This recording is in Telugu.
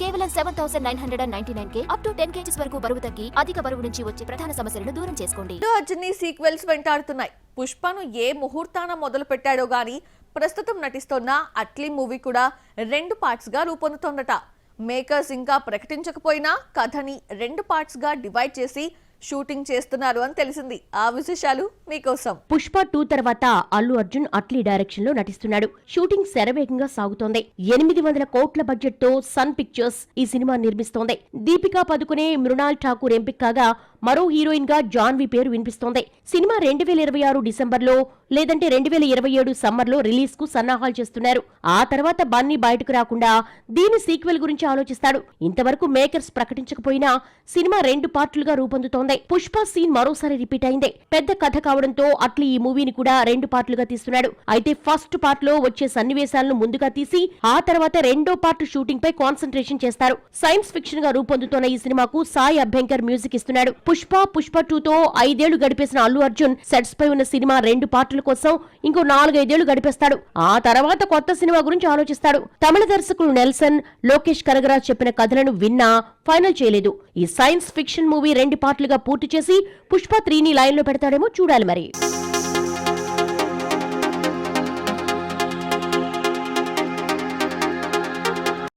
కేవలం 7,999 అప్ టు 10 kgs వరకు బరువు తగ్గి అధిక బరువు నుంచి వచ్చే ప్రధాన సమస్యలను దూరం చేసుకోండి. అర్జున్ సీక్వెల్స్ వెంటాడుతున్నాయి. పుష్పను ఏ ముహూర్తాన మొదలు పెట్టాడో గానీ ప్రస్తుతం నటిస్తోన్న అట్లీ మూవీ కూడా 2 పార్ట్స్ గా రూపొందుతోందట. మేకర్స్ ఇంకా ప్రకటించకపోయినా కథని 2 పార్ట్స్ గా డివైడ్ చేసి షూటింగ్ చేస్తున్నారు అని తెలిసింది. ఆ విశేషాలు మీకోసం. పుష్ప 2 తర్వాత అల్లు అర్జున్ అట్లీ డైరెక్షన్ లో నటిస్తున్నాడు. షూటింగ్ శరవేగంగా సాగుతోంది. 800 కోట్ల బడ్జెట్ తో సన్ పిక్చర్స్ ఈ సినిమా నిర్మిస్తోంది. దీపికా పదుకునే, మృణాల్ ఠాకూర్ ఎంపిక కాగా మరో హీరోయిన్ గా జాన్వీ పేరు వినిపిస్తోంది. సినిమా 2026 డిసెంబర్లో లేదంటే 2027 సమ్మర్లో రిలీజ్ కు సన్నాహాలు చేస్తున్నారు. ఆ తర్వాత బన్నీ బయటకు రాకుండా దీని సీక్వెల్ గురించి ఆలోచిస్తాడు. ఇంతవరకు మేకర్స్ ప్రకటించకపోయినా సినిమా 2 పార్టులుగా రూపొందుతోంది. పుష్ప సీన్ మరోసారి రిపీట్ అయింది. పెద్ద కథ కావడంతో అట్లీ ఈ మూవీని కూడా 2 పార్టులుగా తీస్తున్నాడు. అయితే ఫస్ట్ పార్ట్ లో వచ్చే సన్నివేశాలను ముందుగా తీసి ఆ తర్వాత 2వ పార్ట్ షూటింగ్ పై కాన్సంట్రేషన్ చేస్తారు. సైన్స్ ఫిక్షన్ గా రూపొందుతోన్న ఈ సినిమాకు సాయి అభ్యంకర్ మ్యూజిక్ ఇస్తున్నాడు. పుష్ప 2 తో 5 ఏళ్లు గడిపేసిన అల్లు అర్జున్ సెట్స్ పై ఉన్న సినిమా 2 పార్టుల కోసం ఇంకో 4-5 ఏళ్లు గడిపేస్తాడు. ఆ తర్వాత కొత్త సినిమా గురించి ఆలోచిస్తాడు. తమిళ దర్శకుడు నెల్సన్, లోకేష్ కనగరాజ్ చెప్పిన కథలను విన్నా ఫైనల్ చేయలేదు. ఈ సైన్స్ ఫిక్షన్ మూవీ 2 పార్టులుగా పూర్తి చేసి పుష్ప 3ని లైన్ లో పెడతాడేమో చూడాలి మరి.